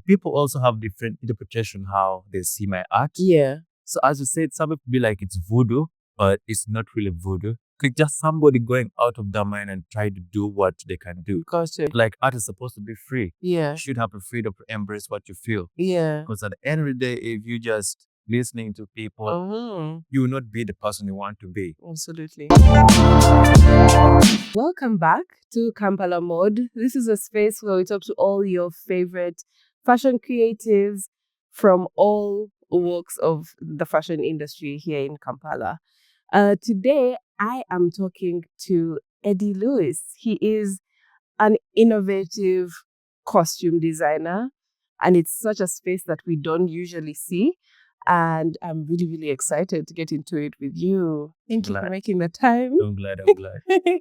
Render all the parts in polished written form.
people also have different interpretation how they see my art. Yeah. So as you said, some people be like it's voodoo, but it's not really voodoo. It's just somebody going out of their mind and try to do what they can do. Gotcha. Like art is supposed to be free. Yeah. You should have the freedom to embrace what you feel. Yeah. Because at the end of the day, if you just listening to people, you will not be the person you want to be. Absolutely. Welcome back to Kampala Mode. This is a space where we talk to all your favorite fashion creatives from all walks of the fashion industry here in Kampala. Today, I am talking to Eddie Ouis. He is an innovative costume designer, and it's such a space that we don't usually see. And I'm really, really excited to get into it with you. Thank you for making the time. I'm glad.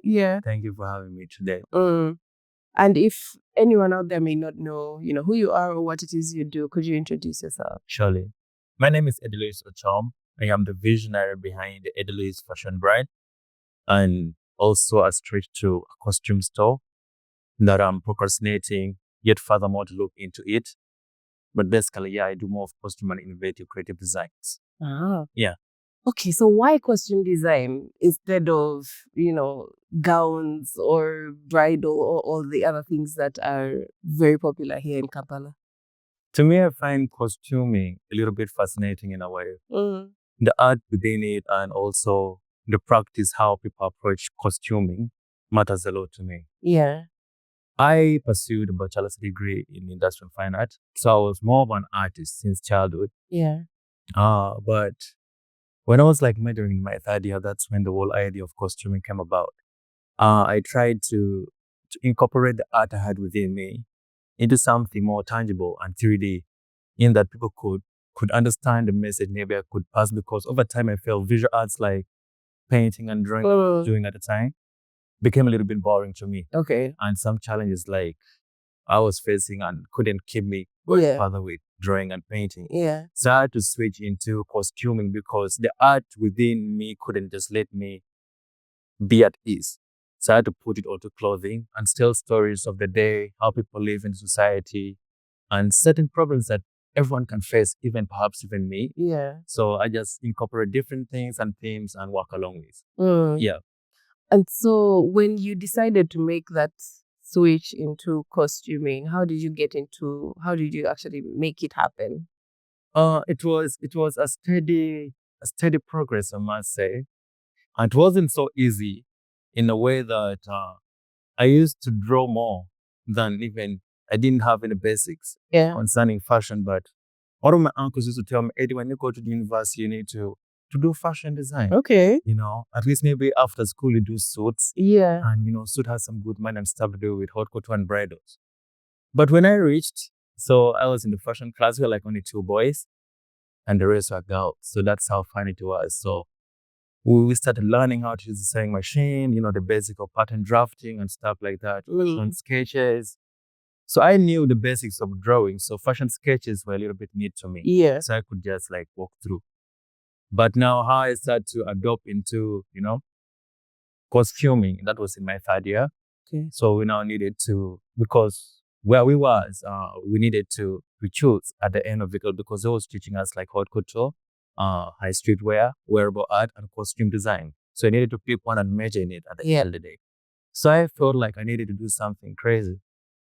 Yeah. Thank you for having me today. And if anyone out there may not know, who you are or what it is you do, could you introduce yourself? Surely. My name is Eddie Ouis Ochom. I am the visionary behind the Eddie Ouis fashion brand and also a street to a costume store that I'm procrastinating yet furthermore to look into it. But basically, I do more of costume and innovative creative designs. Yeah. Okay, so why costume design instead of, gowns or bridal or all the other things that are very popular here in Kampala? To me, I find costuming a little bit fascinating in a way. The art within it and also the practice, how people approach costuming matters a lot to me. Yeah. I pursued a bachelor's degree in industrial fine art. So I was more of an artist since childhood. Yeah. But when I was like majoring in my third year, that's when the whole idea of costuming came about. I tried to incorporate the art I had within me into something more tangible and 3D, in that people could understand the message maybe I could pass, because over time I felt visual arts like painting and drawing doing at the time became a little bit boring to me. Okay. And some challenges like I was facing and couldn't keep me going further with drawing and painting. Yeah. So I had to switch into costuming because the art within me couldn't just let me be at ease. So I had to put it all to clothing and tell stories of the day, how people live in society, and certain problems that everyone can face, perhaps even me. Yeah. So I just incorporate different things and themes and work along with. Yeah. And so when you decided to make that switch into costuming, how did you actually make it happen? It was a steady progress, I must say. And it wasn't so easy in a way that I used to draw more than even I didn't have any basics concerning fashion. But one of my uncles used to tell me, Eddie, when you go to the university, you need to do fashion design. Okay. At least maybe after school you do suits. Yeah. And suit has some good money and stuff to do with haute couture and bridals. But when I reached, so I was in the fashion class, we were like only 2 boys and the rest were girls. So that's how fun it was. So we started learning how to use the sewing machine, the basic of pattern drafting and stuff like that, on sketches. So I knew the basics of drawing. So fashion sketches were a little bit new to me. Yeah. So I could just like walk through. But now how I started to adopt into, costuming, that was in my third year. Okay. So we now needed to, because where we was, we needed to choose at the end of it because they was teaching us like haute couture, high street wear, wearable art, and costume design. So I needed to pick one and major in it at the end of the day. So I felt like I needed to do something crazy.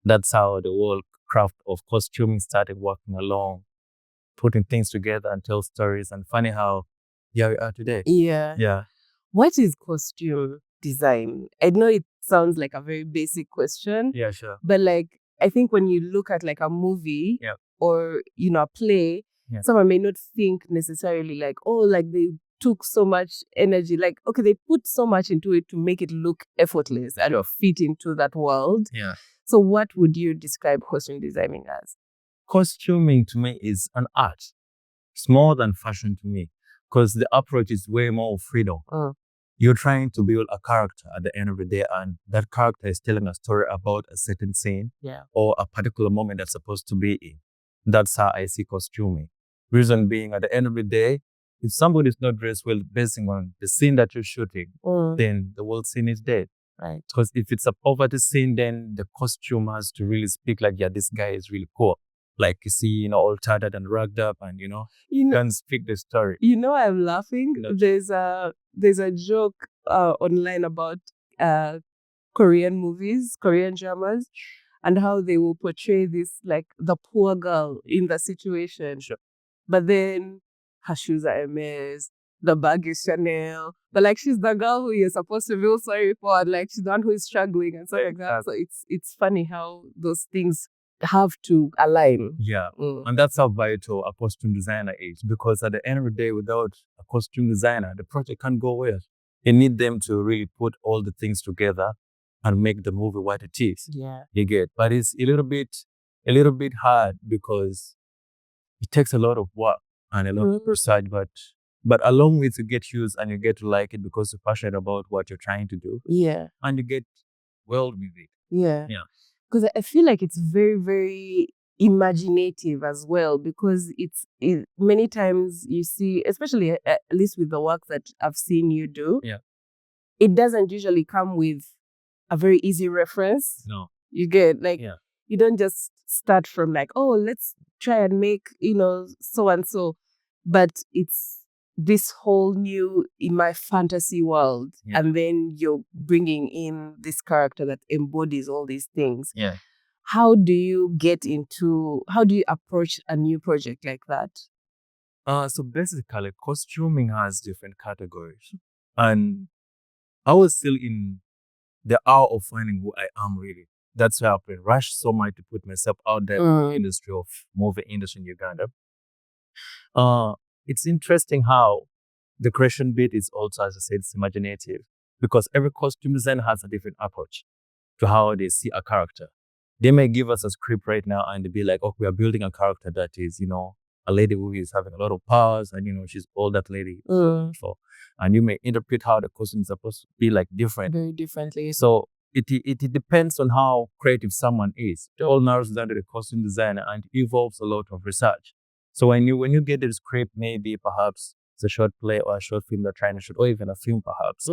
That's how the whole craft of costuming started working along, putting things together and tell stories. And funny how here we are today. Yeah. Yeah. What is costume design? I know it sounds like a very basic question. Yeah, sure. But like, I think when you look at like a movie or, a play, someone may not think necessarily like, oh, like they took so much energy. Like, okay, they put so much into it to make it look effortless and fit into that world. Yeah. So what would you describe costume designing as? Costuming to me is an art. It's more than fashion to me because the approach is way more freedom. You're trying to build a character at the end of the day, and that character is telling a story about a certain scene or a particular moment that's supposed to be in. That's how I see costuming. Reason being, at the end of the day, if somebody's not dressed well basing on the scene that you're shooting, then the whole scene is dead. Right. Because if it's a poverty scene, then the costume has to really speak like, yeah, this guy is really poor. like you see, all tattered and rugged up, and can't speak the story. I'm laughing. There's a joke online about Korean movies, Korean dramas, and how they will portray this like the poor girl in the situation. Sure. But then her shoes are Hermes, the bag is Chanel. But like she's the girl who you're supposed to feel sorry for, and like she's the one who is struggling and so like that. So it's funny how those things have to align. Yeah. And that's how vital a costume designer is, because at the end of the day, without a costume designer, the project can't go well. You need them to really put all the things together and make the movie what it is. Yeah. You get. But it's a little bit hard because it takes a lot of work and a lot of research, but along with you get used and you get to like it because you're passionate about what you're trying to do. Yeah. And you get well with it. Yeah. Yeah. Because I feel like it's very, very imaginative as well, because it many times you see, especially at least with the work that I've seen you do, it doesn't usually come with a very easy reference. No. You get like, you don't just start from like, oh, let's try and make, so and so, but it's this whole new in my fantasy world, and then you're bringing in this character that embodies all these things. Yeah. How do you approach a new project like that? So basically, costuming has different categories, and I was still in the hour of finding who I am really. That's why I've been rushed so much to put myself out there in the industry of movie industry in Uganda. It's interesting how the creation bit is also, as I said, it's imaginative, because every costume designer has a different approach to how they see a character. They may give us a script right now and they be like, oh, we are building a character that is, a lady who is having a lot of powers and, she's all that lady for. And you may interpret how the costume is supposed to be like different. Very differently. So it depends on how creative someone is. It all narrows down to the costume designer and involves a lot of research. So when you get the script, maybe perhaps it's a short play or a short film they're trying to shoot, or even a film perhaps,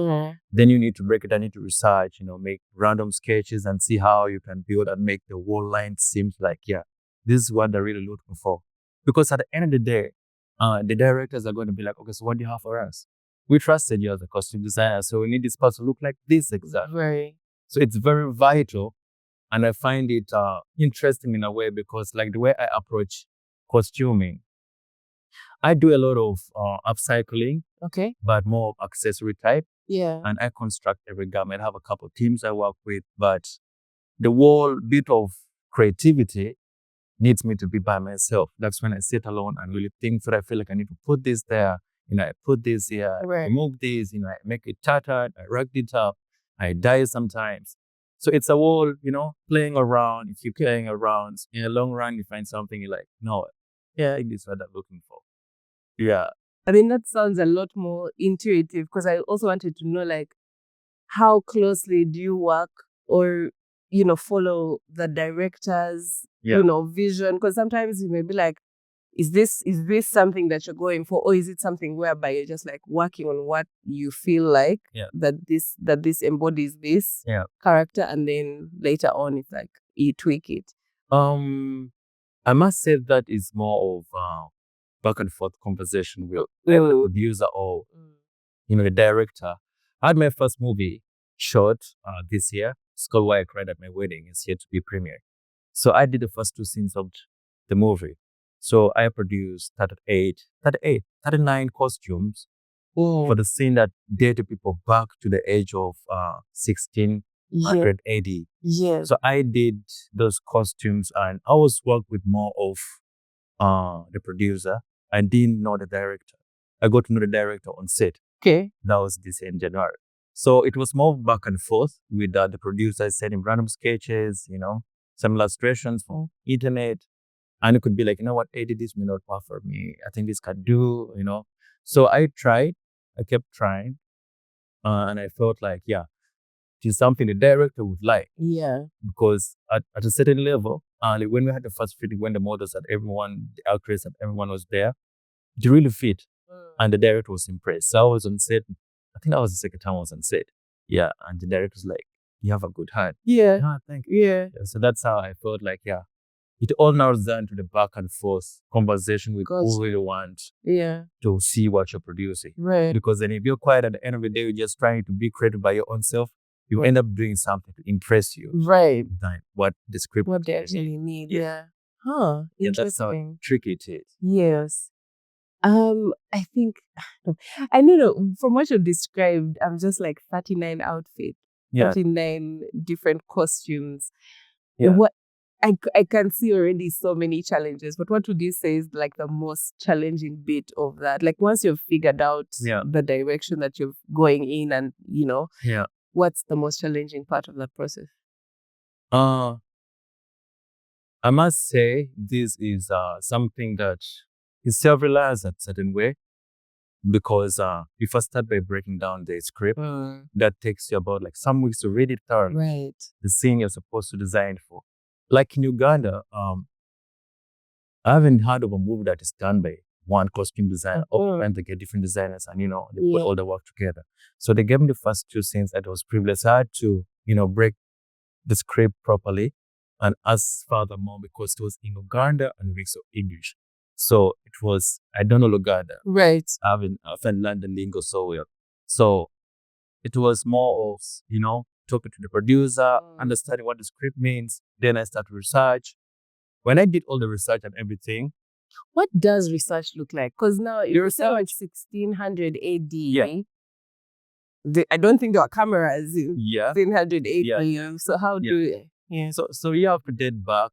then you need to break it down, you need to research, make random sketches and see how you can build and make the whole line seem like, this is what they're really looking for. Because at the end of the day, the directors are going to be like, okay, so what do you have for us? We trusted you as a costume designer, so we need this part to look like this exactly. Right. So it's very vital, and I find it interesting in a way, because like the way I approach costuming, I do a lot of upcycling, but more accessory type. Yeah. And I construct every garment. I have a couple of teams I work with, but the whole bit of creativity needs me to be by myself. That's when I sit alone and really think that I feel like I need to put this there, I put this here, I remove this, I make it tattered, I rug it up, I dye sometimes. So it's a whole, playing around. If you're playing around, in the long run, you find something you're like, no, I think this is what I'm looking for. Yeah. I mean, that sounds a lot more intuitive, because I also wanted to know, like, how closely do you work or, follow the director's, vision? Because sometimes you may be like, is this something that you're going for, or is it something whereby you're just like working on what you feel like that this embodies this character, and then later on it's like you tweak it? I must say that is more of back and forth conversation with the producer or the director. I had my first movie shot this year. It's called Why I Cried at My Wedding. It's yet to be premiered. So I did the first 2 scenes of the movie. So I produced 39 costumes for the scene that dated people back to the age of 1600 AD. Yeah. So I did those costumes, and I was working with more of the producer. I didn't know the director. I got to know the director on set. Okay. That was this in January. So it was more back and forth with the producer. I sent him random sketches, some illustrations from internet. And it could be like, what, Eddie, this may not work for me. I think this can do, So I kept trying. And I felt like, it is something the director would like. Yeah. Because at a certain level, when we had the first fitting, when the models and everyone, the actress and everyone was there, it really fit. And the director was impressed. So I was on set. I think that was the second time I was on set. Yeah. And the director was like, you have a good heart. Yeah. Ah, thank you. Yeah. So that's how I felt like, it all narrows down to the back and forth conversation with Gotcha. who really want Yeah. to see what you're producing. Right. Because then if you're quiet at the end of the day, you're just trying to be creative by your own self, you end up doing something to impress you Right. than what the script What they is. actually need. Yeah. Yeah. Huh. Yeah, that's how Interesting. tricky it is. Yes. I think I don't know. From what you described, I'm just like 39 outfits, Yeah. 39 different costumes. Yeah. What I can see already so many challenges, but what would you say is like the most challenging bit of that? Like once you've figured out Yeah. the direction that you're going in and, Yeah. what's the most challenging part of that process? I must say this is something that is self-reliance in a certain way, because you first start by breaking down the script. That takes you about like some weeks to read it thoroughly. Right. The scene you're supposed to design for. Like in Uganda, I haven't heard of a movie that is done by one costume designer. And they get different designers and, they put all the work together. So they gave me the first two scenes that I was privileged. I had to, break the script properly and ask furthermore because it was in Uganda and mix of English. So it was, I don't know Luganda. Right. I haven't learned the lingo so well. So it was more of, talking to the producer, understanding what the script means. Then I started research. When I did all the research and everything. What does research look like? Because now The it's research- 1600 AD. Yeah. I don't think there are cameras in Yeah. 1600 AD. Yeah. So how do yeah. So you have to date back.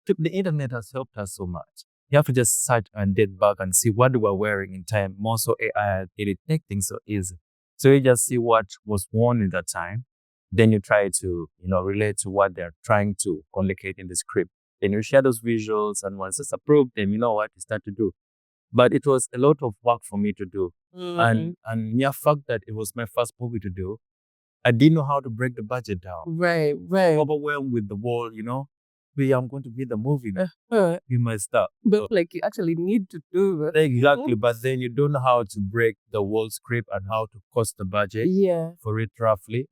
The internet has helped us so much. You have to just search and date back and see what they were wearing in time. More so AI, it make things so easy. So you just see what was worn in that time. Then you try to, relate to what they're trying to communicate in the script. Then you share those visuals, and once it's approved, then you know what you start to do. But it was a lot of work for me to do. And yeah, fact that it was my first movie to do, I didn't know how to break the budget down. Right. Overwhelmed with the wall, I'm going to be the movie. You must stop. But like you actually need to do that. Exactly. But then you don't know how to break the whole script and how to cost the budget for it roughly.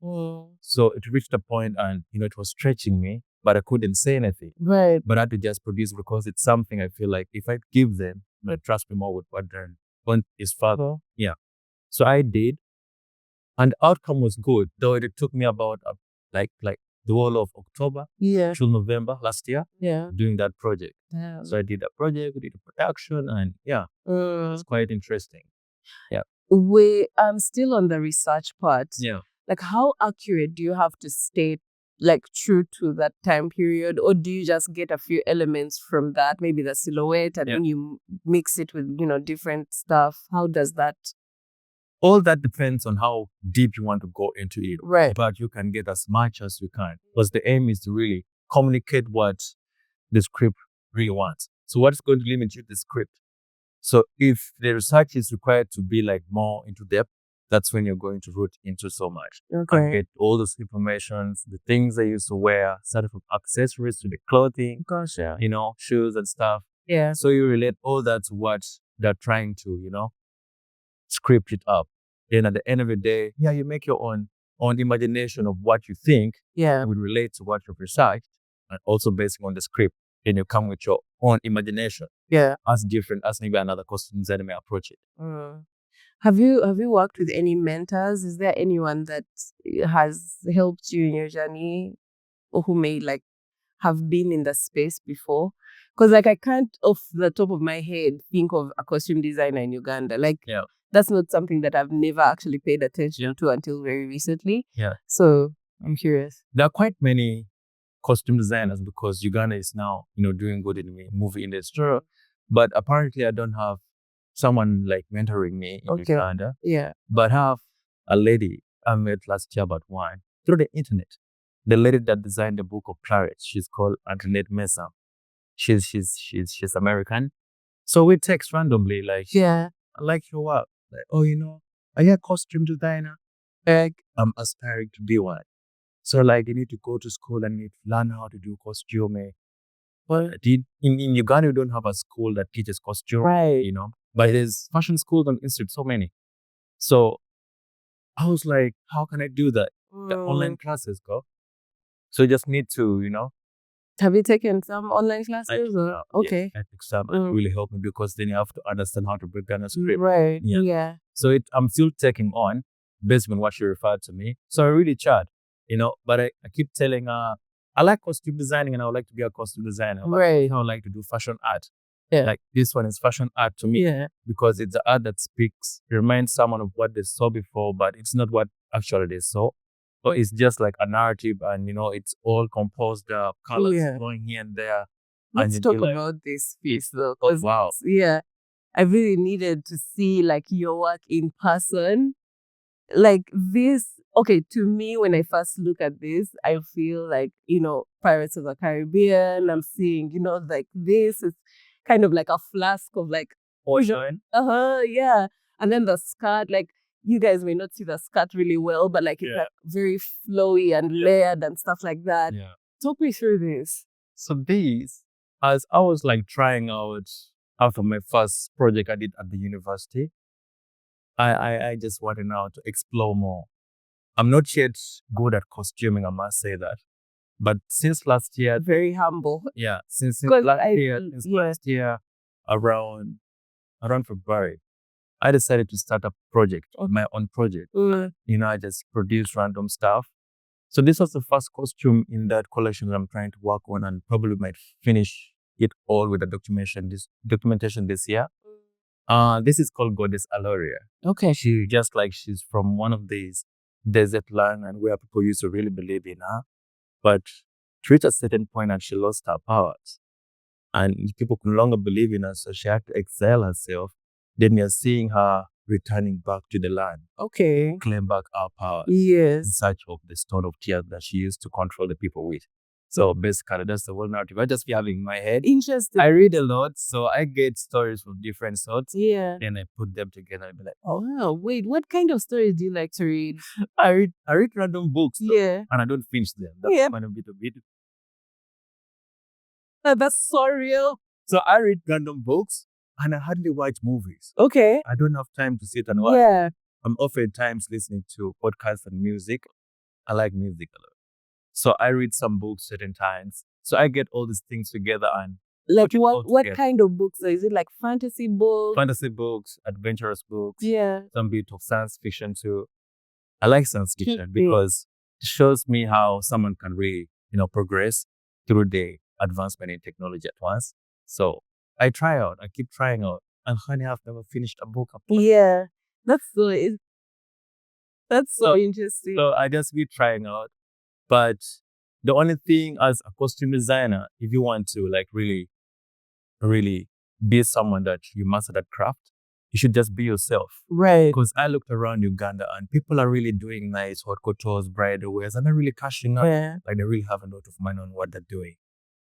So it reached a point and, it was stretching me, but I couldn't say anything. Right. But I had to just produce because it's something I feel like if I give them, they trust me more with what they're want is further. Yeah. So I did. And the outcome was good, though it took me about like the whole of October till November last year doing that project. Damn. So I did that project, we did the production, and it's quite interesting. I'm still on the research part. Yeah. Like how accurate do you have to stay like true to that time period, or do you just get a few elements from that, maybe the silhouette, and then you mix it with, different stuff? How does that? All that depends on how deep you want to go into it. Right. But you can get as much as you can because the aim is to really communicate what the script really wants. So what's going to limit you to the script? So if the research is required to be like more into depth, that's when you're going to root into so much. And get all those informations, the things they used to wear, starting from accessories to the clothing, Gotcha. shoes and stuff. Yeah. So you relate all that to what they're trying to, script it up. Then at the end of the day, you make your own imagination of what you think would relate to what you've researched, and also based on the script, then you come with your own imagination. Yeah. As different as maybe another costume designer may approach it. Have you worked with any mentors? Is there anyone that has helped you in your journey, or who may like have been in the space before? Because like I can't off the top of my head think of a costume designer in Uganda. Like that's not something that I've never actually paid attention to until very recently. Yeah. So I'm curious. There are quite many costume designers because Uganda is now, doing good in the movie industry. But apparently I don't have someone like mentoring me in Uganda. Yeah. But I have a lady I met last year about one through the internet. The lady that designed the book of Claret, she's called Antoinette Mesa. She's American. So we text randomly like, I like your work. Like, are you a costume designer? Like, I'm aspiring to be one. So like you need to go to school and you need to learn how to do costume. Well, in Uganda, you don't have a school that teaches costume, right? But there's fashion schools on Institute, so many. So I was like, how can I do that? The online classes go. So you just need to, Have you taken some online classes? Okay. I think some really helped me because then you have to understand how to break down a script. Right. Yeah. So I'm still taking on based on what she referred to me. So I really chat, but I keep telling her, I like costume designing and I would like to be a costume designer. Right. I would like to do fashion art. Yeah. Like this one is fashion art to me. Yeah. Because it's the art that speaks, reminds someone of what they saw before, but it's not what actually they saw. So it's just like a narrative and, it's all composed of colors flowing here and there. Let's talk about this piece though. Wow. Yeah. I really needed to see like your work in person. Like this, okay, to me, when I first look at this, I feel like, Pirates of the Caribbean. I'm seeing, like this is kind of like a flask of like ocean. Yeah. And then the skirt, like you guys may not see the skirt really well, but like it's like very flowy and layered and stuff like that. Yeah. Talk me through this. So these, as I was like trying out after my first project I did at the university, I just wanted now to explore more. I'm not yet good at costuming, I must say that. But since last year, very humble. Yeah, since last year, around February, I decided to start a project, my own project. I just produce random stuff. So this was the first costume in that collection that I'm trying to work on, and probably might finish it all with the documentation this year. This is called Goddess Aloria. Okay. She's from one of these desert land and where people used to really believe in her. But to reach a certain point and she lost her powers. And people could no longer believe in her, so she had to exile herself. Then you're seeing her returning back to the land. Okay. Claim back her powers. Yes. In search of the stone of tears that she used to control the people with. So basically, that's the whole narrative. I just be having in my head. Interesting. I read a lot, so I get stories from different sorts. Yeah. Then I put them together and be like, oh, wow, wait, what kind of stories do you like to read? I read random books. Yeah. And I don't finish them. That's kind of bit. That's so real. So I read random books and I hardly watch movies. Okay. I don't have time to sit and watch. Yeah. I'm oftentimes listening to podcasts and music. I like music a lot. So I read some books certain times. So I get all these things together and like what kind of books? Is it like fantasy books? Fantasy books, adventurous books. Yeah. Some bit of science fiction too. I like science fiction because it shows me how someone can really, progress through the advancement in technology at once. So I keep trying out. And honey, I've never finished a book. Yeah. That's so interesting. So I just be trying out. But the only thing as a costume designer, if you want to like really, really be someone that you master that craft, you should just be yourself. Right. Because I looked around Uganda and people are really doing nice haute coutures, bridal wears, and they're really cashing out. Yeah. Like they really have a lot of money on what they're doing.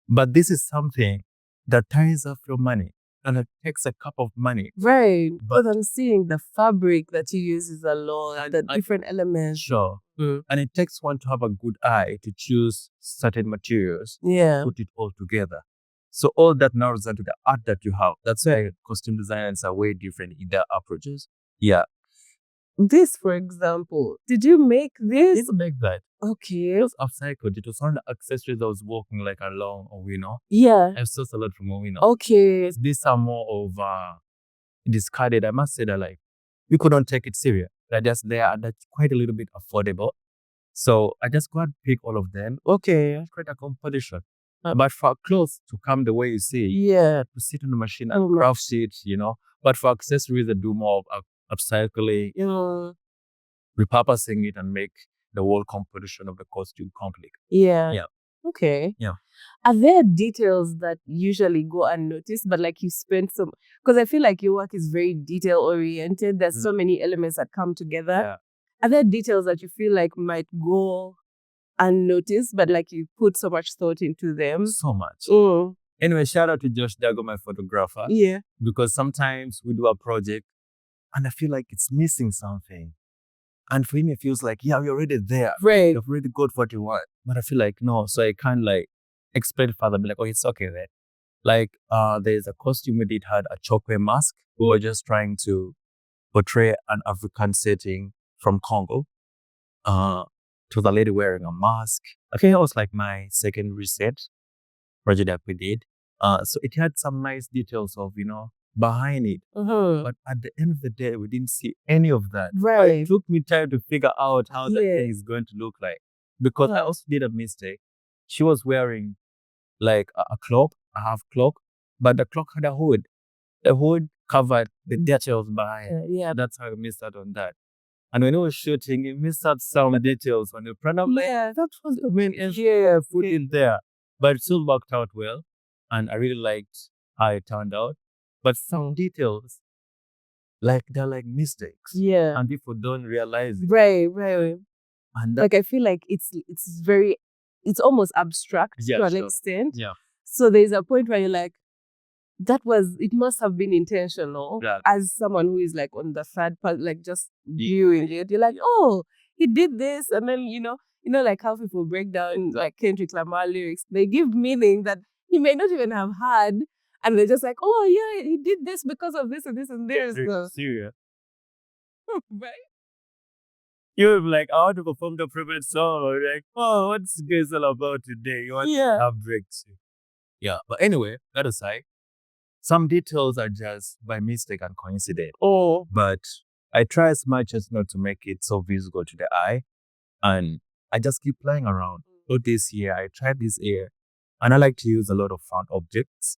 But this is something that ties up your money and it takes a cup of money. Right. But I'm seeing the fabric that you use is a lot, the different elements. Sure. And it takes one to have a good eye to choose certain materials. Yeah. Put it all together. So all that narrows down to the art that you have. That's why costume designers are way different in their approaches. Yeah. This, for example, did you make this? I didn't make that. Okay. It was upcycled. It was one of the accessories that was walking like along a window. Yeah. I sourced a lot from a window. Okay. These are more of discarded. I must say that like we couldn't take it serious. They're just there and that's quite a little bit affordable. So I just go and pick all of them. Okay. Create a composition. But for clothes to come the way you see, yeah, to sit on the machine and craft it, But for accessories, they do more of upcycling, repurposing it and make the whole composition of the costume complete. Yeah. Yeah. Okay. Yeah. Are there details that usually go unnoticed, but like you spend some, because I feel like your work is very detail oriented. There's so many elements that come together. Yeah. Are there details that you feel like might go unnoticed, but like you put so much thought into them? So much. Oh. Anyway, shout out to Josh Dago, my photographer. Yeah. Because sometimes we do a project and I feel like it's missing something. And for him, it feels like, yeah, we're already there. Right. You've already got what you want. But I feel like, no. So I can't like explain further, be like, oh, it's okay then. Like, there's a costume we did had a chokwe mask. We were just trying to portray an African setting from Congo. To the lady wearing a mask. Okay, it was like my second reset. project that we did. So it had some nice details of, behind it. But at the end of the day, we didn't see any of that. Right. It took me time to figure out how that Yeah. thing is going to look like. Because I Yeah. also did a mistake. She was wearing like a cloak, a half cloak, but the cloak had a hood. The hood covered the details behind. Yeah. That's how I missed out on that. And when I was shooting, it missed out some details on the front. I'm like, that was the main put in there. But it still worked out well. And I really liked how it turned out. But some details, like they're like mistakes. Yeah. And people don't realize it. Right. And Like I feel like it's almost abstract to an extent. Yeah. So there's a point where you're like, it must have been intentional. Yeah. As someone who is like on the third part, like just viewing it, you're like, oh, he did this. And then, like how people break down like Kendrick Lamar lyrics, they give meaning that he may not even have had. And they're just like, oh yeah, he did this because of this and this and this. Serious. Right? You're like, I want to perform the favorite song. Or like, oh, what's this all about today? You want to have breakthrough. Yeah. But anyway, that aside, some details are just by mistake and coincidence. But I try as much as not to make it so visible to the eye. And I just keep playing around. So this year, I tried this year. And I like to use a lot of found objects.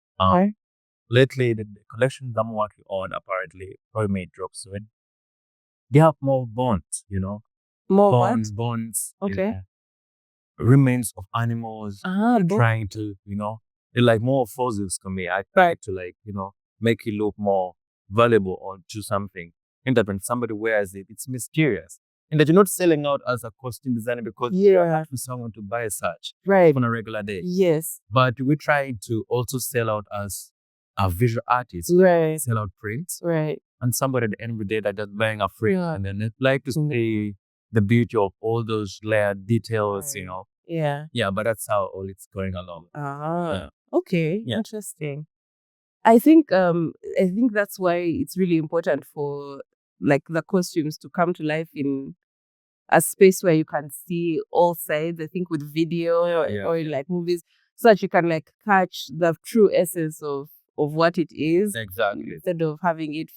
Lately, the collections I'm working on, apparently, probably may drop soon. They have more bones, More bones. Okay. Remains of animals. Trying to, they're like more fossils to me. I try to make it look more valuable or do something. And that when somebody wears it, it's mysterious. And that you're not selling out as a costume designer because you have someone to buy such on a regular day. Yes. But we're trying to also sell out as a visual artist. Right. Sell out prints. Right. And somebody at the end of the day that just buying a frame and then they'd like to see the beauty of all those layered details, Yeah. Yeah, but that's how all it's going along. Okay. Yeah. Interesting. I think that's why it's really important for like the costumes to come to life in a space where you can see all sides. I think with video or in like movies, so that you can like catch the true essence of what it is. Exactly. Instead of having it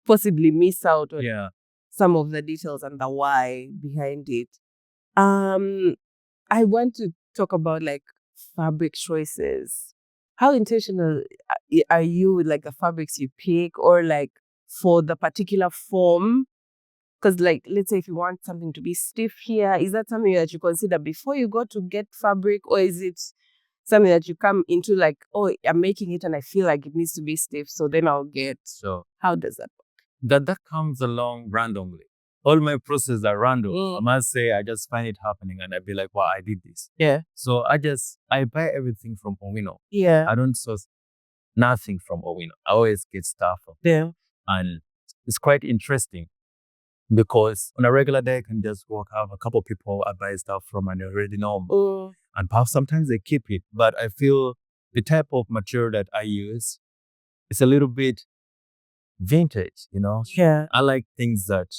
possibly miss out on some of the details and the why behind it. I want to talk about like fabric choices. How intentional are you with like the fabrics you pick, or like for the particular form? Because like, let's say if you want something to be stiff here, is that something that you consider before you go to get fabric, or is it something that you come into like, oh, I'm making it and I feel like it needs to be stiff, so then I'll get. So how does that work? That comes along randomly. All my processes are random. I must say, I just find it happening and I'd be like, wow, I did this. Yeah. So I buy everything from Owino. Yeah. I don't source nothing from Owino. I always get stuff from them. And it's quite interesting because on a regular day, I can just have a couple of people I buy stuff from and they already know. And perhaps sometimes they keep it. But I feel the type of material that I use is a little bit vintage, Yeah. I like things that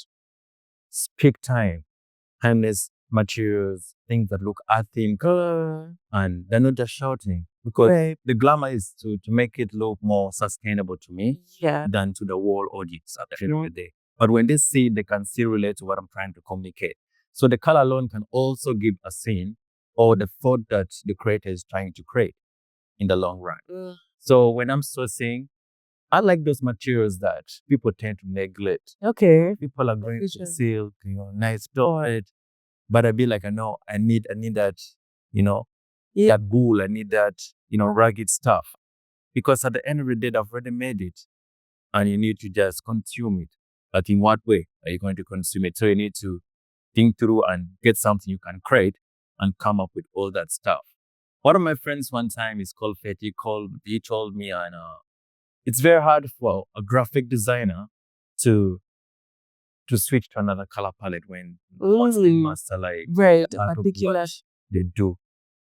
speak time, timeless materials, things that look authentic, and they're not just shouting. Because the glamour is to make it look more sustainable to me than to the whole audience at the end of the day. But when they see it, they can still relate to what I'm trying to communicate. So the color alone can also give a scene or the thought that the creator is trying to create in the long run. So when I'm sourcing, I like those materials that people tend to neglect. Okay. People are going to silk, nice it. But I be like, I know I need that, that wool. I need that, rugged stuff. Because at the end of the day, I've already made it. And you need to just consume it. But in what way are you going to consume it? So you need to think through and get something you can create and come up with all that stuff. One of my friends one time is called Fetty. He told me, and it's very hard for a graphic designer to switch to another color palette when master like particular they do.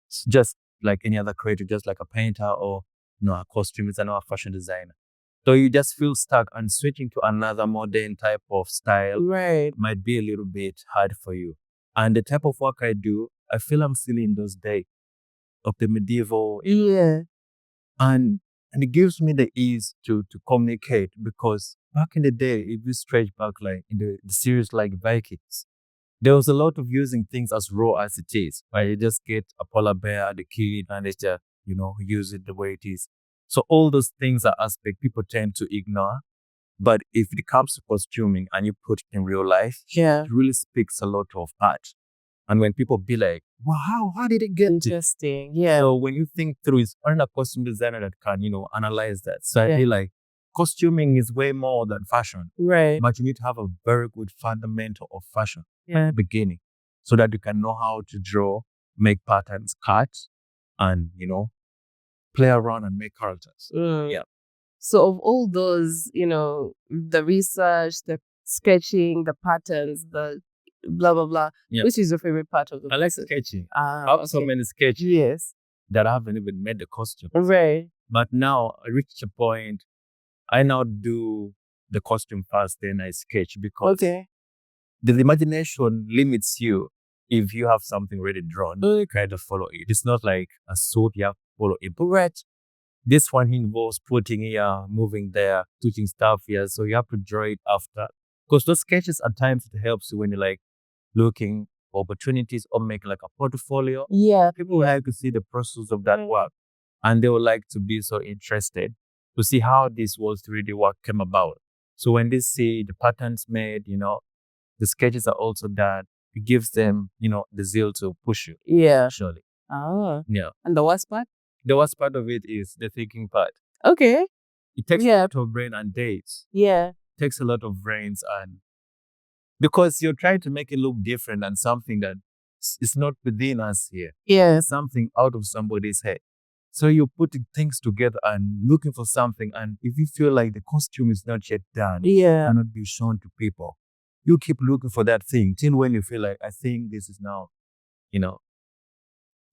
It's just like any other creator, just like a painter or a costume designer or a fashion designer. So you just feel stuck, and switching to another modern type of style might be a little bit hard for you. And the type of work I do, I feel I'm still in those days of the medieval, Yeah. and it gives me the ease to communicate, because back in the day, if you stretch back like in the series like Vikings, there was a lot of using things as raw as it is. Right? You just get a polar bear, the kid, and they just, use it the way it is. So all those things are aspects people tend to ignore. But if it comes to costuming and you put it in real life, Yeah. it really speaks a lot of art. And when people be like, wow, how did it get to? Interesting. Yeah. So when you think through, it's only a costume designer that can, analyze that. So I Yeah. feel like costuming is way more than fashion. Right. But you need to have a very good fundamental of fashion Yeah. beginning, so that you can know how to draw, make patterns, cut, and, play around and make characters. Yeah. So of all those, the research, the sketching, the patterns, the blah blah blah, Yeah. which is your favorite part of the I like process? sketching. I have so many sketches Yes. that I haven't even made the costume. Right. But now I reached a point, I now do the costume first, then I sketch, because the imagination limits you. If you have something already drawn, you kind of follow it. It's not like a suit, you have to follow it. But this one involves putting here, moving there, switching stuff here. So you have to draw it after. Because those sketches at times it helps you when you're like looking for opportunities or make like a portfolio. Yeah. People like to see the process of that work, and they would like to be so interested to see how this was 3D work came about. So when they see the patterns made, the sketches are also done, it gives them, the zeal to push you. Yeah. Surely. Oh. Yeah. And the worst part? The worst part of it is the thinking part. Okay. It takes a lot of brain and days. Yeah. It takes a lot of brains, and because you're trying to make it look different and something that is not within us here. Yeah. Something out of somebody's head. So you're putting things together and looking for something. And if you feel like the costume is not yet done, cannot be shown to people, you keep looking for that thing till when you feel like, I think this is now,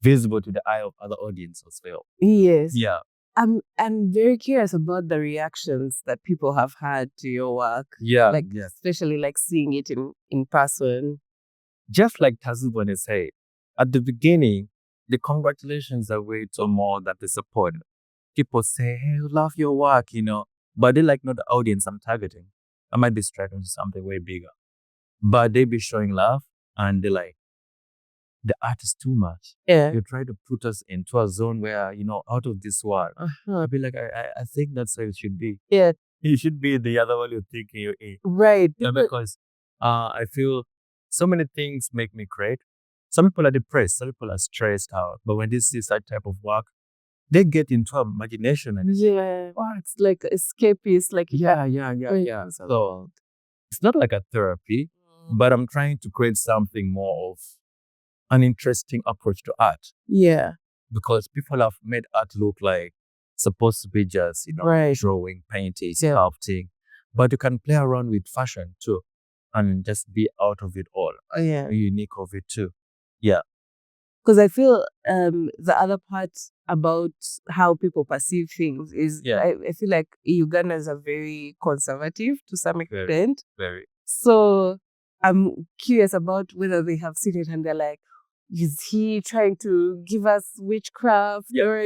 visible to the eye of other audience as well. Yes. Yeah. I'm very curious about the reactions that people have had to your work. Yeah. Like, especially like seeing it in person. Just like Tazubone said, at the beginning, the congratulations are way too more than the support. People say, hey, I love your work, but they like not the audience I'm targeting. I might be striving to something way bigger. But they be showing love, and they're like, the art is too much. Yeah. You try to put us into a zone where, out of this world. I'll be like, I think that's how it should be. Yeah. It should be the other one you're thinking you're in. Right. Yeah, because I feel so many things make me great. Some people are depressed, some people are stressed out. But when they see such type of work, they get into imagination. And it's like escapist, like yeah. So it's not like a therapy, but I'm trying to create something more of an interesting approach to art. Yeah. Because people have made art look like supposed to be just, drawing, painting, sculpting. But you can play around with fashion too, and just be out of it all. Yeah. Unique of it too. Yeah. Because I feel the other part about how people perceive things is I feel like Ugandans are very conservative to some extent. Very. So I'm curious about whether they have seen it and they're like, is he trying to give us witchcraft or,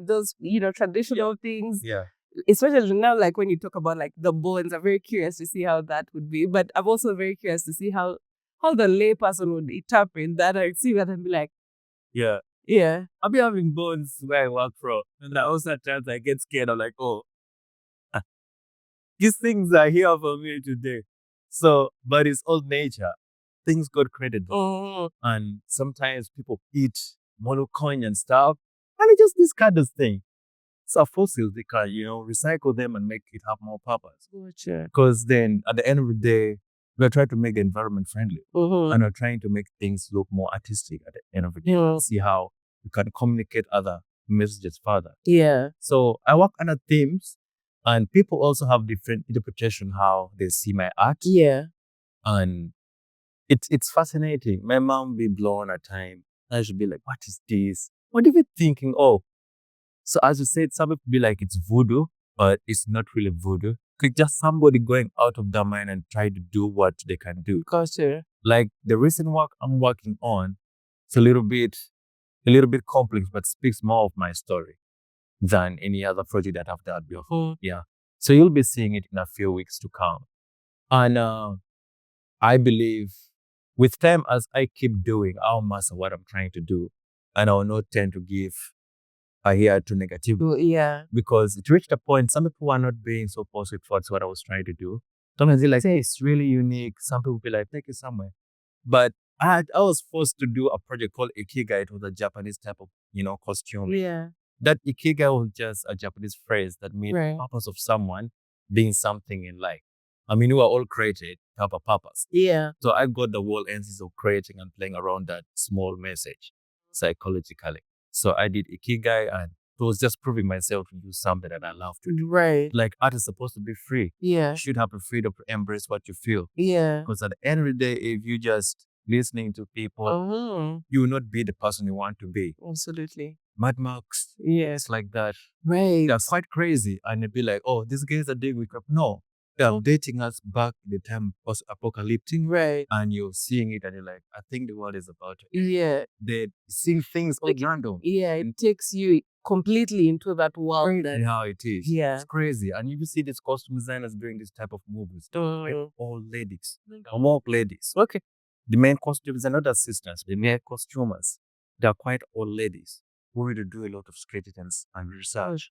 those, traditional things? Yeah. Especially now, like when you talk about like the bones, I'm very curious to see how that would be. But I'm also very curious to see how the lay person would interpret that and see that and be like, yeah. I'll be having bones where I work from. And also at times I get scared. I'm like, oh, these things are here for me today. So, but it's all nature. Things God created. And sometimes people eat monocoin and stuff. And they just discard this thing. So fossils, they can, recycle them and make it have more purpose. Because then at the end of the day, we're trying to make the environment friendly. And we're trying to make things look more artistic at the end of the day. See how we can communicate other messages further. Yeah. So I work under themes, and people also have different interpretation how they see my art. Yeah. And it's fascinating. My mom be blown at time. I should be like, what is this? What are you thinking? Oh. So as you said, some people be like it's voodoo, but it's not really voodoo. It's just somebody going out of their mind and try to do what they can do. Gotcha. Like the recent work I'm working on, it's a little bit a little bit complex, but speaks more of my story than any other project that I've done before. Yeah. So you'll be seeing it in a few weeks to come. And I believe with time, as I keep doing, I'll master what I'm trying to do. And I'll not tend to give a ear to negative. Yeah. Because it reached a point, some people are not being so positive towards what I was trying to do. Sometimes they're like, hey, it's really unique. Some people be like, take it somewhere. But I was forced to do a project called Ikigai. It was a Japanese type of, costume. Yeah. That Ikigai was just a Japanese phrase that means Right. the purpose of someone being something in life. I mean, we were all created to have a purpose. Yeah. So I got the whole essence of creating and playing around that small message psychologically. So I did Ikigai, and it was just proving myself to do something that I love to do. Right. Like art is supposed to be free. Yeah. You should have the freedom to embrace what you feel. Yeah. Because at the end of the day, if you just listening to people, you will not be the person you want to be. Absolutely. Mad Max, Yes. like that. Right. They're quite crazy. And they'd be like, oh, these guys are doing wake up. No, they're updating us back in the time post-apocalyptic. Right. And you're seeing it and you're like, I think the world is about to end. Yeah. They're seeing things all random. Yeah, it takes you completely into that world. And how it is. Yeah. It's crazy. And you see these costume designers doing this type of movies. Mm. All ladies. Or more ladies. Okay. The main costumes are not assistants. The main costumers, they're quite old ladies who really do a lot of skeletons and research.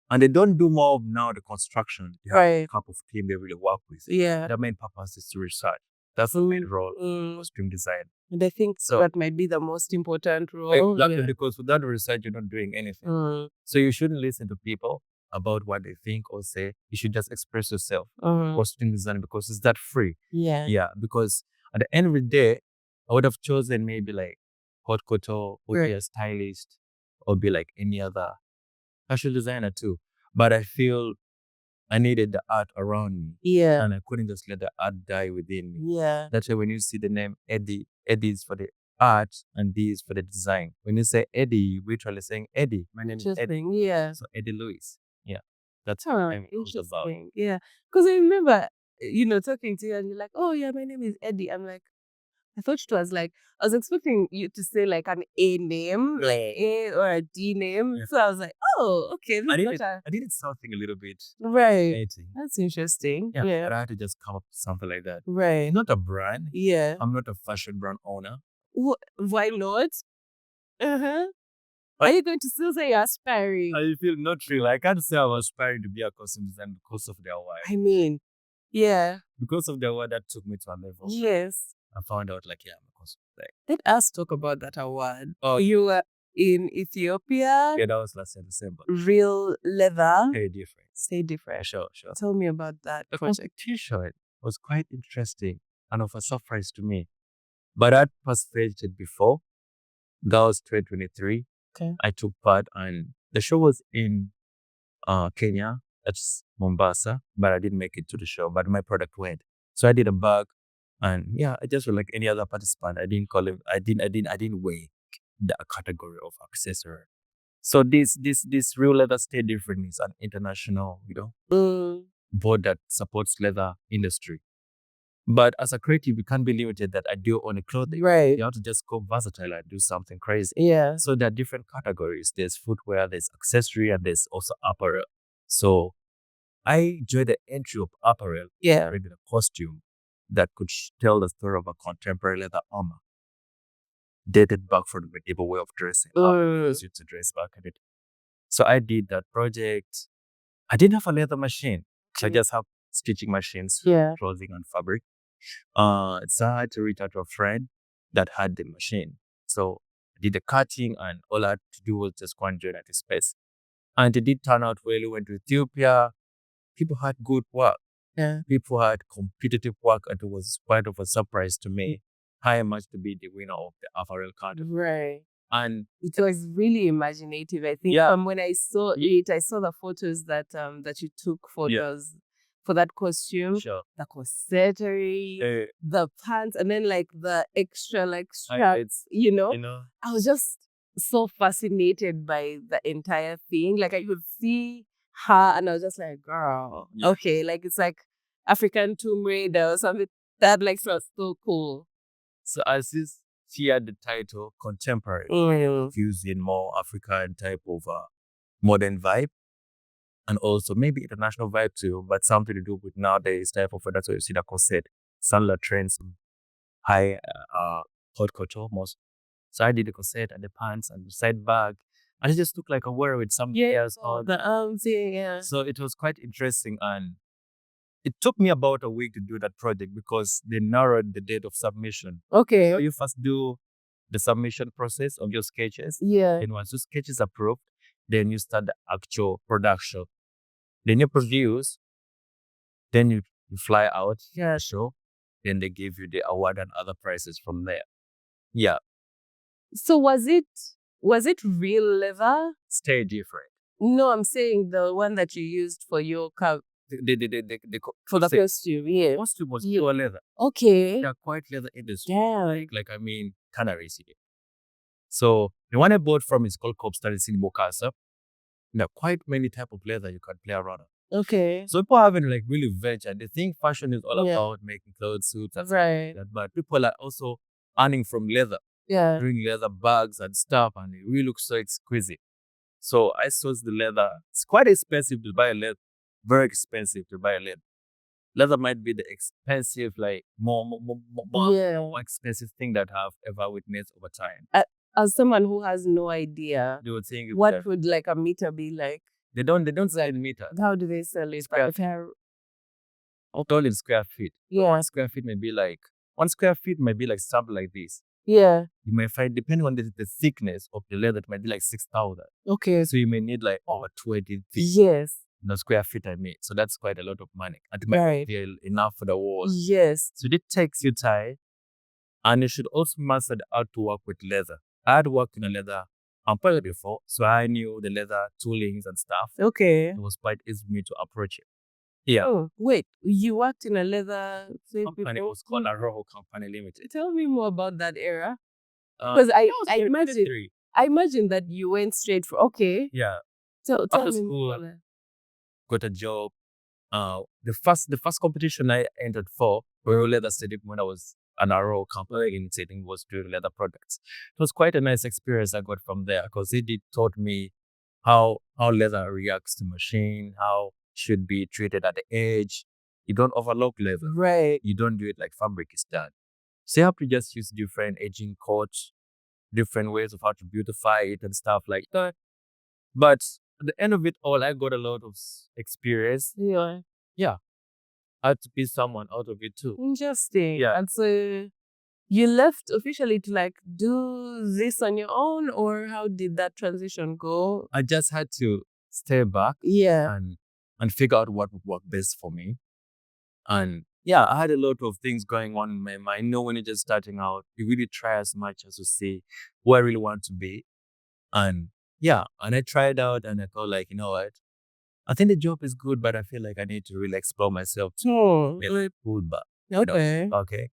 And they don't do more of now the construction. They have a couple of team they really work with. Yeah. The main purpose is to research. That's the main role of costume design. And I think So- that might be the most important role. Because without research, you're not doing anything. So you shouldn't listen to people about what they think or say. You should just express yourself. Costume design, because it's that free. Yeah. Yeah, because at the end of the day, I would have chosen maybe like haute couture or be a stylist or be like any other fashion designer too. But I feel I needed the art around me. Yeah. And I couldn't just let the art die within me. Yeah. That's why when you see the name Eddie, Eddie is for the art and D is for the design. When you say Eddie, you're literally saying Eddie. My name is Eddie. Interesting. Yeah. So Eddie Louis. Yeah. That's Oh, what I'm about. interesting. Yeah. Because I remember, talking to you and you're like, oh, yeah, my name is Eddie. I'm like, I thought it was like, I was expecting you to say like an A name, like A or a D name. Yeah. So I was like, oh, okay. This I is needed, not I needed something a little bit right. dating. That's interesting. Yeah. Yeah. But I had to just come up with something like that. Right. Not a brand. Yeah. I'm not a fashion brand owner. Why not? Are you going to still say you're aspiring? I feel not really. I can't say I'm aspiring to be a costume designer because of the award. I mean, yeah. Because of the award, that took me to a level. Yes. I found out like, yeah, I'm a costume designer. Let us talk about that award. Oh, You were in Ethiopia. yeah, that was last year, December. Real leather. Very different. Say different. Sure. Tell me about that The project. competition was quite interesting and of a surprise to me. But I participated before. That was 2023. Okay. I took part, and the show was in Kenya. That's Mombasa, but I didn't make it to the show. But my product went, so I did a bag, and yeah, I just was like any other participant. I didn't call it. I didn't weigh the category of accessory. So this real leather stay different. It's an international, board that supports leather industry. But as a creative, you can't be limited that I do only clothing. Right. You have to just go versatile and do something crazy. Yeah. So there are different categories. There's footwear, there's accessory, and there's also apparel. So I enjoyed the entry of apparel. Yeah. Created a costume that could tell the story of a contemporary leather armor dated back from the medieval way of dressing. Used to dress back in it. So I did that project. I didn't have a leather machine. So I just have stitching machines, clothing and fabric. So I had to reach out to a friend that had the machine. So I did the cutting, and all I had to do was just go and join at the space. And it did turn out well. We went to Ethiopia. People had good work. Yeah. People had competitive work, and it was quite of a surprise to me how I managed to be the winner of the apparel category. Right. And it was really imaginative. I think when I saw it, I saw the photos that you took photos for that costume, the corsettery, the pants, and then like the extra like straps, I was just so fascinated by the entire thing. Like I could see her and I was just like, girl, okay, like it's like African Tomb Raider or something. That like was so cool. So as this steered the title contemporary, Mm. fusing more African type of modern vibe, and also maybe international vibe too, but something to do with nowadays type of. That's why you see the corset, sandler trends, high haute couture most. So I did the corset and the pants and the side bag, and it just looked like a wear with some else on. The arms, yeah. So it was quite interesting, and it took me about a week to do that project because they narrowed the date of submission. Okay. So you first do the submission process of your sketches. Yeah. And once your sketch is approved, then you start the actual production. Then you produce, then you fly out, show, then they give you the award and other prizes from there. Yeah. So was it real leather? Stay different. No, I'm saying the one that you used for your For the costume, yeah. Costume was pure leather. Okay. They're quite leather industry. Yeah. Like I mean, canaries here. So the one I bought from is called Copstar. It's in Bokassa. There are quite many type of leather you can play around. Okay. So people haven't like really ventured. They think fashion is all about making clothes, suits, and right. stuff like that. But people are also earning from leather. Yeah. Doing leather bags and stuff, and it really looks so exquisite. So I sourced the leather. It's quite expensive to buy leather. Very expensive to buy leather. Leather might be the expensive, like more expensive thing that I've ever witnessed over time. As someone who has no idea, they would think what would like a meter be like? They don't sell in meters. How do they sell it? All in square feet. Yeah. 1 square feet may be like 1 square feet might be like something like this. Yeah. You may find, depending on the thickness of the leather, it might be like 6,000. Okay. So you may need like over 20 feet. Yes. The square feet I made. So that's quite a lot of money. And it might be enough for the walls. Yes. So it takes you time. And you should also master how to work with leather. I had worked in a leather employer before, so I knew the leather toolings and stuff. Okay. It was quite easy for me to approach it. Yeah. Oh, wait. You worked in a leather company. It was called Rojo Company Limited. Tell me more about that era. Because I imagine that you went straight for Yeah. So after school, got a job. The first competition I entered for Royal Leather Stadium when I was an Rojo Company Limited was doing leather products. It was quite a nice experience I got from there because it taught me how leather reacts to machine, how should be treated at the edge. You don't overlock leather. Right. You don't do it like fabric is done. So you have to just use different edging coats, different ways of how to beautify it and stuff like that. But at the end of it all, I got a lot of experience. Yeah. Yeah. I had to be someone out of it too. Interesting. Yeah. And so you left officially to like do this on your own, or how did that transition go? I just had to stay back. Yeah. And figure out what would work best for me. And yeah, I had a lot of things going on in my mind. You know, when you're just starting out, you really try as much as to see who I really want to be. And yeah, and I tried out and I thought like, you know what? I think the job is good, but I feel like I need to really explore myself too. Really food, but okay. Okay.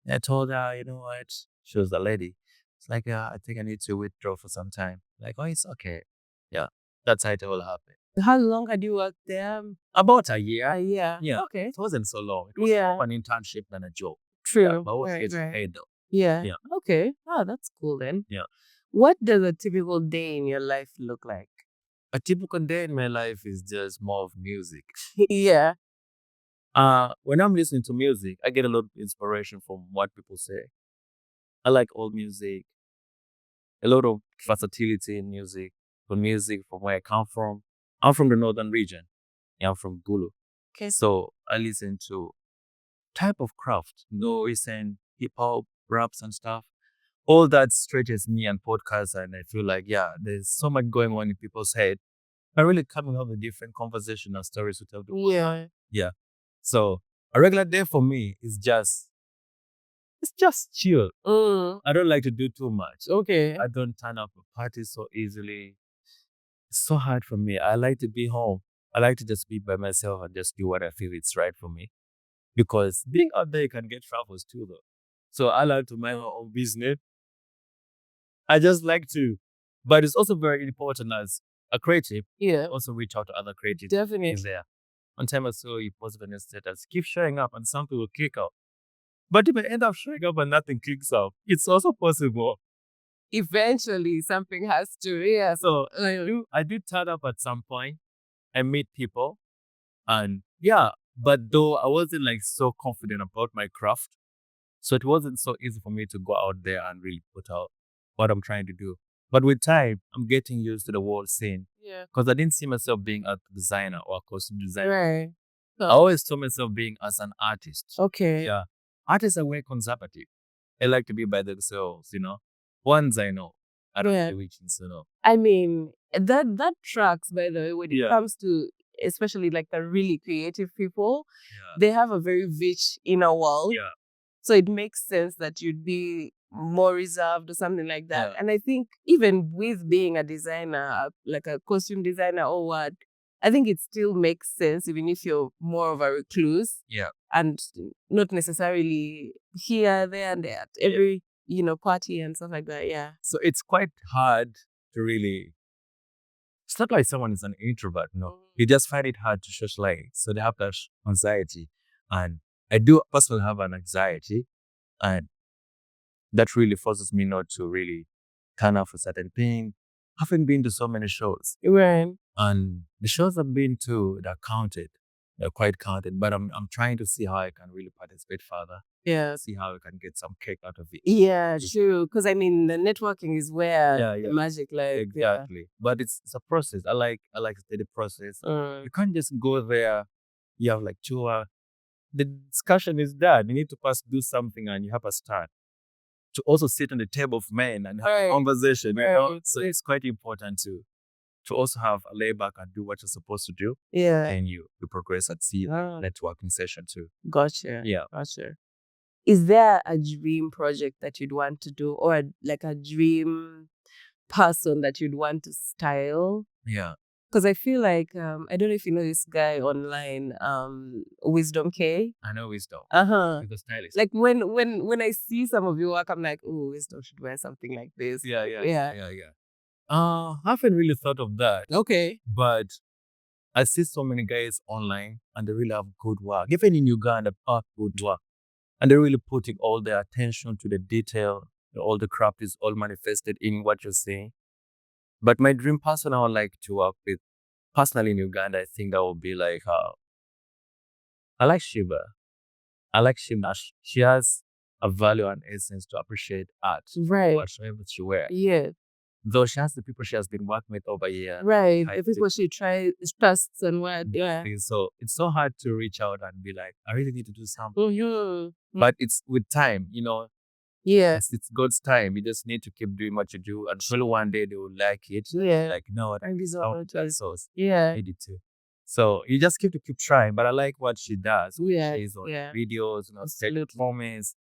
And I told her, you know what? She was the lady. It's like, I think I need to withdraw for some time. Like, oh, it's okay. Yeah. That's how it all happened. How long had you worked there? About a year. A year. Yeah. Okay. It wasn't so long. It was more an internship than a job. True. Yeah, but I was getting paid though. Yeah. Yeah. Okay. Oh, that's cool then. Yeah. What does a typical day in your life look like? A typical day in my life is just more of music. Yeah. When I'm listening to music, I get a lot of inspiration from what people say. I like old music. A lot of versatility in music. From where I come from. I'm from the northern region. Yeah, I'm from Gulu. Okay. So I listen to type of craft. Listen hip hop, raps and stuff. All that stretches me and podcasts, and I feel like, yeah, there's so much going on in people's head. I'm really coming up with different conversation and stories to tell the world. Yeah. Yeah. So a regular day for me is just chill. I don't like to do too much. Okay. I don't turn up for parties so easily. It's so hard for me. I like to be home. I like to just be by myself and just do what I feel it's right for me. Because being out there, you can get troubles too, though. So I like to mind my own business. I just like to. But it's also very important as a creative. Yeah. Also reach out to other creatives. Definitely. There. One time I saw you post on your status, keep showing up and some people will kick out. But if I end up showing up and nothing clicks up, it's also possible. Eventually, something has to. Yeah. So I did turn up at some point. I meet people, and yeah, but though I wasn't like so confident about my craft, so it wasn't so easy for me to go out there and really put out what I'm trying to do. But with time, I'm getting used to the world scene Yeah. because I didn't see myself being a designer or a costume designer. Right. I always saw myself being as an artist. Okay. Yeah. Artists are very conservative. They like to be by themselves, Ones I know. I don't know which ones, I mean, that tracks, by the way, when it Yeah. comes to especially like the really creative people, Yeah. they have a very rich inner world. Yeah. So it makes sense that you'd be more reserved or something like that. Yeah. And I think even with being a designer, like a costume designer or what, I think it still makes sense even if you're more of a recluse. Yeah. And not necessarily here, there, and there at every, party and stuff like that. Yeah. So it's quite hard to really. It's not like someone is an introvert, no. They just find it hard to socialize. So they have that anxiety. And I do personally have an anxiety. And that really forces me not to really turn off a certain thing. I haven't been to so many shows. Right. And the shows I've been to, they're counted. They're quite counted. But I'm trying to see how I can really participate further. Yeah. See how I can get some cake out of it. Yeah, true. Because I mean, the networking is where the magic lies. Exactly. But it's a process. I like a steady process. You can't just go there. You have like 2 hours. The discussion is done. You need to first do something and you have a start. To also sit on the table of men and have a conversation. So it's quite important to also have a layback and do what you're supposed to do. Yeah. And you progress at the networking session too. Gotcha. Yeah. Gotcha. Is there a dream project that you'd want to do or like a dream person that you'd want to style? Yeah. Because I feel like, I don't know if you know this guy online, Wisdom K. I know Wisdom. He's a stylist. Like when I see some of your work, I'm like, oh, Wisdom should wear something like this. Yeah. I haven't really thought of that. Okay. But I see so many guys online and they really have good work. Even in Uganda, good work. And they're really putting all their attention to the detail. All the craft is all manifested in what you're saying. But my dream person I would like to work with, personally in Uganda, I think that would be like, I like Shiva. She has a value and essence to appreciate art. Right. Whatsoever she wears. Yeah. Though she has the people she has been working with over years. Right. The people she trusts and what. Yeah. So it's so hard to reach out and be like, I really need to do something. Mm-hmm. But it's with time, Yeah. It's God's time. You just need to keep doing what you do. And surely one day they will like it. Yeah. Like, no, source. Yeah. I did too. So you just keep trying. But I like what she does. Yeah. She's on videos, performance.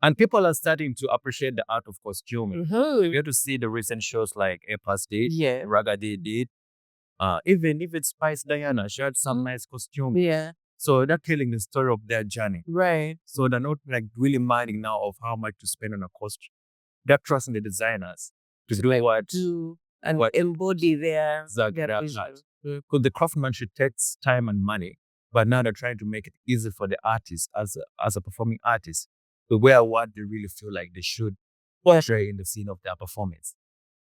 And people are starting to appreciate the art of costuming. Mm-hmm. We have to see the recent shows like Epas did, Yeah. Ragadi did. Even if it's Spice Diana, she had some nice costume. Yeah. So they're telling the story of their journey. Right. So they're not like really minding now of how much to spend on a costume. They're trusting the designers to do what embody their vision. Because the craftsmanship takes time and money, but now they're trying to make it easy for the artist as a performing artist to wear what they really feel like they should portray in the scene of their performance.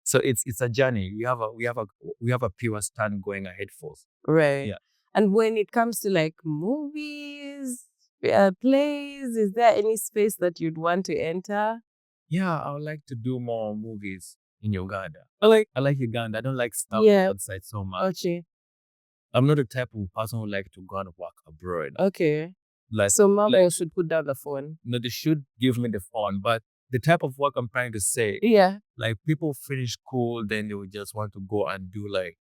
So it's a journey. We have a pure stand going ahead for us. Right. Yeah. And when it comes to like movies, plays, is there any space that you'd want to enter? Yeah, I would like to do more movies in Uganda. I like Uganda. I don't like stuff outside so much. Okay. I'm not the type of person who like to go and work abroad. Okay. So Marvel should put down the phone. No, they should give me the phone. But the type of work I'm trying to say, like people finish school, then they would just want to go and do like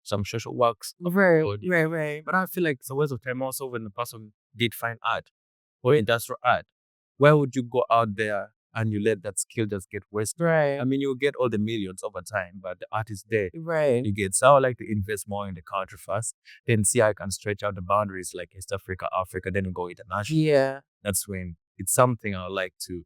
some social works. Right. But I feel like it's a waste of time also when the person did find art or industrial art. Why would you go out there and you let that skill just get wasted? Right. I mean, you'll get all the millions over time, but the art is there. Right. You get. So I would like to invest more in the country first, then see how I can stretch out the boundaries like East Africa, Africa, then go international. Yeah. That's when it's something I would like to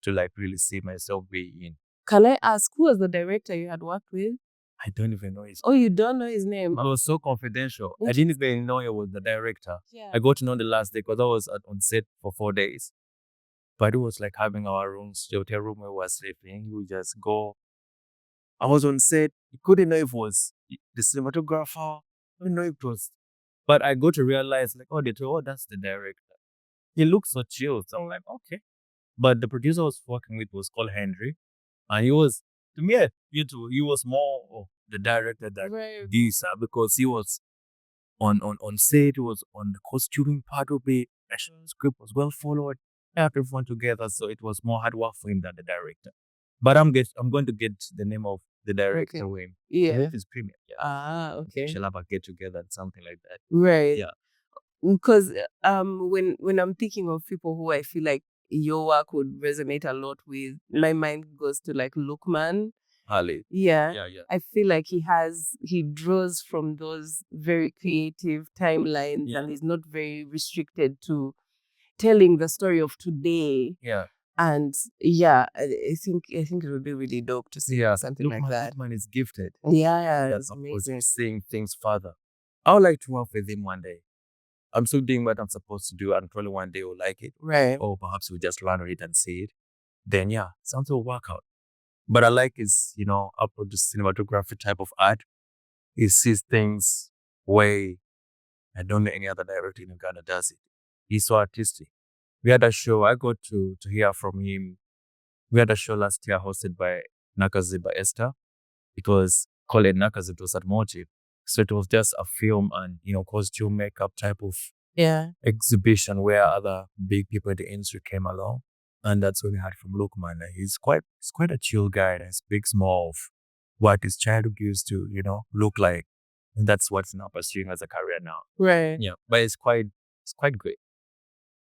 like really see myself be in. Can I ask who was the director you had worked with? I don't even know his name. Oh, you don't know his name? It was so confidential. I didn't even know he was the director. Yeah. I got to know the last day because I was on set for 4 days. But it was like having our rooms, the hotel room where we were sleeping. You would just go. I was on set. You couldn't know if it was the cinematographer. I didn't know if it was. But I got to realize, like, oh, that's the director. He looks so chill. So I'm like, okay. But the producer I was working with was called Henry. And he was, to me, he was more of the director than Right. this, because he was on set, he was on the costuming part of it. The script was well followed. I had everyone together, so it was more hard work for him than the director. But I'm going to get the name of the director Okay. when Yeah. his premiere. Yeah. Okay. Shall have a get together and something like that. Right. Yeah. Because when I'm thinking of people who I feel like your work would resonate a lot with, my mind goes to like Lukman. Harley. Yeah. Yeah. I feel like he draws from those very creative timelines, Yeah. and he's not very restricted to telling the story of today. Yeah. And yeah, I think it would be really dope to see something like that. Lukman is gifted. Yeah, That's it's amazing. amazing. Seeing things further. I would like to work with him one day. I'm still doing what I'm supposed to do, and probably one day we'll like it. Right. Or perhaps we'll just learn it and see it. Then yeah, something will work out. But I like his, approach to cinematography type of art. He sees things way I don't know any other director in Uganda does it. He's so artistic. We had a show, I got to hear from him. We had a show last year hosted by Nakaziba Esther. It was called Nakaziba, it was at Motive. So it was just a film and, costume makeup type of exhibition where other big people in the industry came along. And that's when we heard from Lukman. He's quite a chill guy that speaks more of what his childhood used to, look like. And that's what's now pursuing as a career now. Right. Yeah. But it's quite great.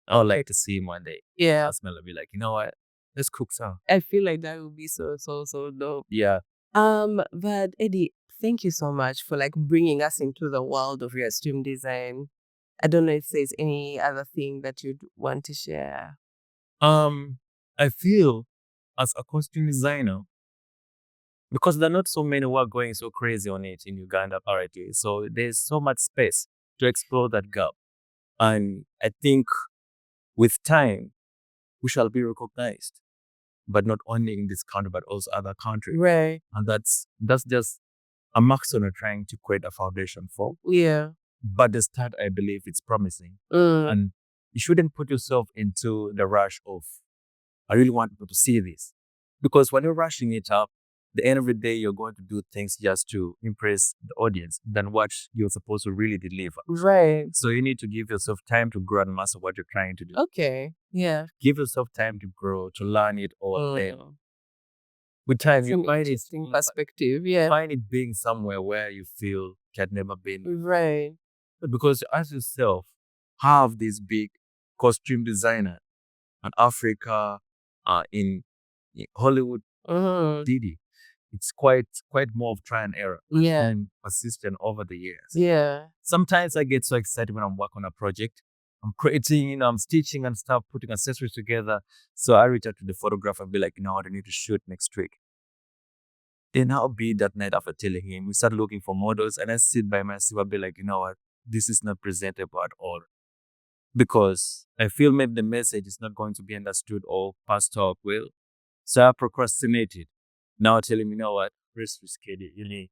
I would like to see him one day. Yeah. Asmel will be like, you know what? Let's cook some. I feel like that would be so dope. Yeah. But Eddie, thank you so much for like bringing us into the world of your stream design. I don't know if there's any other thing that you'd want to share. I feel as a costume designer, because there are not so many who are going so crazy on it in Uganda apparently. So there's so much space to explore that gap. And I think with time, we shall be recognized, but not only in this country, but also other countries. Right. And that's just a milestone we're trying to create a foundation for. Yeah. But the start, I believe it's promising. And you shouldn't put yourself into the rush of, I really want people to see this. Because when you're rushing it up, the end of the day, you're going to do things just to impress the audience than what you're supposed to really deliver. Right. So you need to give yourself time to grow and master what you're trying to do. Okay. Yeah. Give yourself time to grow, to learn it all. Then with time, you find it perspective. Yeah. Find it being somewhere where you feel you had never been. Right. But because you ask yourself, have this big costume designer in Africa, in Hollywood, did it. It's quite more of try and error. Yeah. And persistent over the years. Yeah. Sometimes I get so excited when I'm working on a project. I'm creating, I'm stitching and stuff, putting accessories together. So I reach out to the photographer and be like, I need to shoot next week. Then I'll be that night after telling him, we start looking for models, and I sit by myself, I'll be like, you know what, this is not presentable at all. Because I feel maybe the message is not going to be understood or passed off well. So I procrastinated. Now I tell him, you know what, let's reschedule it, you need.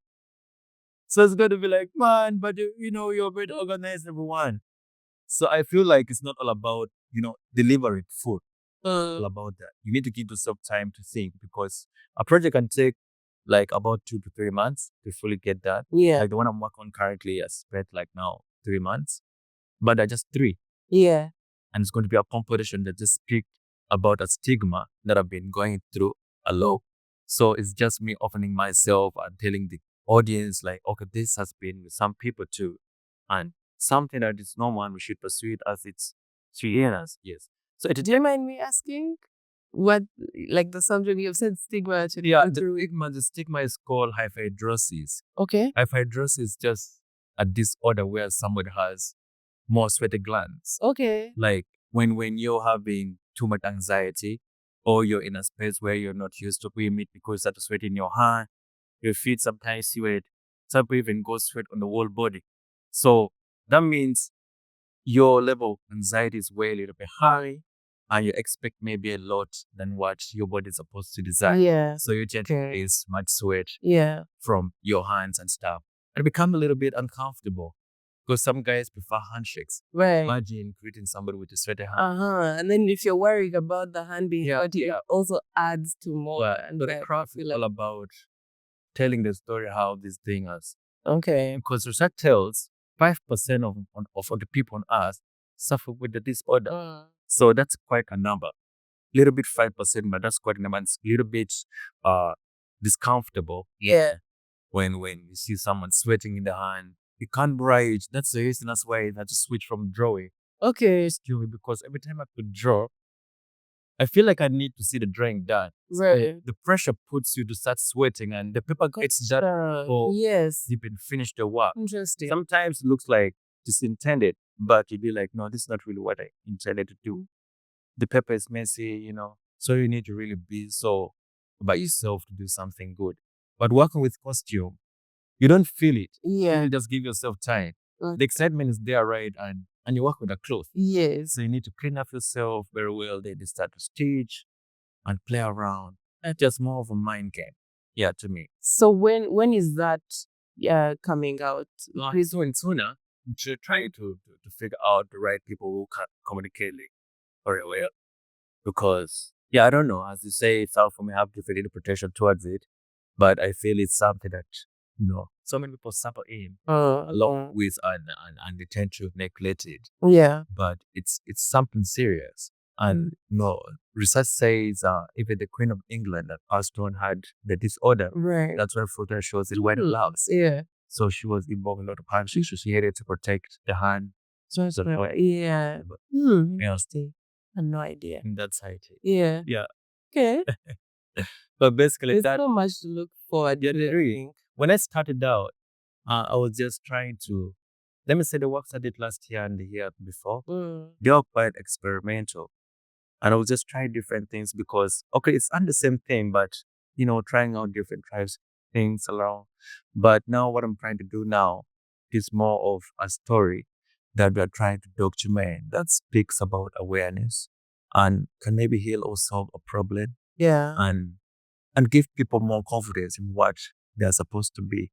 So it's going to be like, man, but you're very organized, everyone. So I feel like it's not all about, delivering food. All about that. You need to give yourself time to think, because a project can take like about 2 to 3 months to fully get that. Yeah. Like the one I'm working on currently, I spent like now 3 months, but they're just 3. Yeah. And it's going to be a competition that just speak about a stigma that I've been going through a lot. So it's just me opening myself and telling the audience like, okay, this has been with some people too. And something that is normal and we should pursue it as it's 3 years. Yes. So do you mind me asking what, like the subject you said stigma? Yeah, the stigma is called hyperhidrosis. Okay. Hyperhidrosis is just a disorder where somebody has more sweaty glands. Okay. Like when you're having too much anxiety, or you're in a space where you're not used to being meet because you start to sweat in your hand, your feet sometimes sweat, some people even go sweat on the whole body. So that means your level of anxiety is way a little bit high, and you expect maybe a lot than what your body is supposed to design. Yeah. So you tend to face much sweat Yeah. from your hands and stuff. And become a little bit uncomfortable because some guys prefer handshakes. Right. Imagine greeting somebody with a sweaty hand. And then if you're worried about the hand being dirty, it also adds to more. Well, and the craft is all about telling the story how this thing is. Okay. Because research tells 5% of the people on Earth suffer with the disorder. So that's quite a number. Little bit 5%, but that's quite a number. It's a little bit discomfortable. Yeah. When you see someone sweating in the hand, you can't write. That's the reason. That's why I had to switch from drawing. Okay. Because every time I could draw, I feel like I need to see the drawing done. Right. So the pressure puts you to start sweating, and the paper gets done before you can finish the work. Interesting. Sometimes it looks like it's intended, but you'd be like, no, this is not really what I intended to do. The paper is messy, so you need to really be so about yourself to do something good. But working with costume, you don't feel it. Yeah. You just give yourself time. The excitement is there, right? And you work with a cloth. Yes. So you need to clean up yourself very well. Then you start to stitch and play around. That's just more of a mind game. Yeah, to me. So when is that coming out? Sooner. To try to figure out the right people who can communicate very well. Because, I don't know. As you say, some may have different interpretation towards it. But I feel it's something that, so many people suffer in along with and they tend to neglect it. Yeah. But it's something serious. And research says even the Queen of England that passed on had the disorder. Right. That's why photo shows it wearing gloves. Yeah. So she was involved in a lot of handshakes. So she had to protect the hand. Yeah. Interesting. I had no idea. And that's how it is. Yeah. Yeah. Okay. But basically, there's so much to look forward to. When I started out, I was just trying to, let me say the works I did last year and the year before, they are quite experimental. And I was just trying different things because, it's on the same thing, but, trying out different types things around. But now what I'm trying to do now is more of a story that we are trying to document that speaks about awareness and can maybe heal or solve a problem. Yeah. And give people more confidence in what they're supposed to be,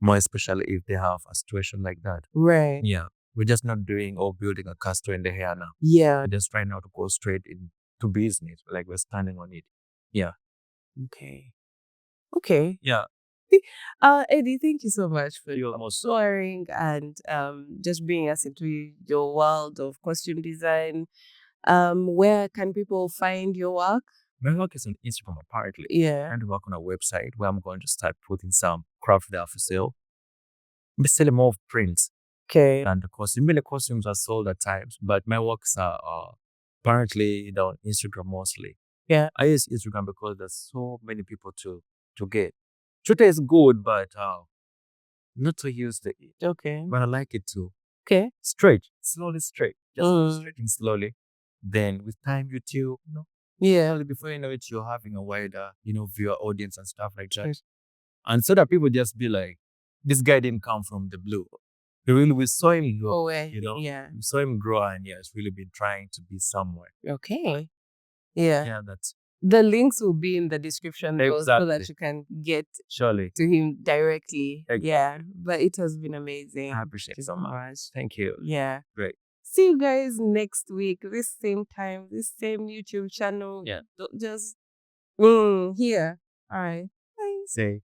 more especially if they have a situation like that. Right. Yeah. We're just not doing or building a castle in the hair now. Yeah. We're just trying now to go straight into business. Like we're standing on it. Yeah. Okay. Yeah. Eddie, thank you so much for sharing and just bringing us into your world of costume design. Where can people find your work? My work is on Instagram apparently. Yeah. I'm trying to work on a website where I'm going to start putting some craft there for sale. I'm selling more of prints. Okay. And the costumes are sold at times, but my works are apparently on Instagram mostly. Yeah. I use Instagram because there's so many people to get. Twitter is good, but not to use it. Okay. But I like it too. Okay. Slowly straight. Just stretching slowly. Then with time, YouTube, Yeah. before you know it, you're having a wider, viewer audience and stuff like that. And so that people just be like, this guy didn't come from the blue. We saw him grow. Yeah. We saw him grow, and it's really been trying to be somewhere. Okay. Yeah. Yeah, that's the links will be in the description so that you can get surely to him directly. Exactly. Yeah. But it has been amazing. I appreciate it so much. Thank you. Yeah. Great. See you guys next week, this same time, this same YouTube channel. Yeah. Just here. All right. Bye. Say.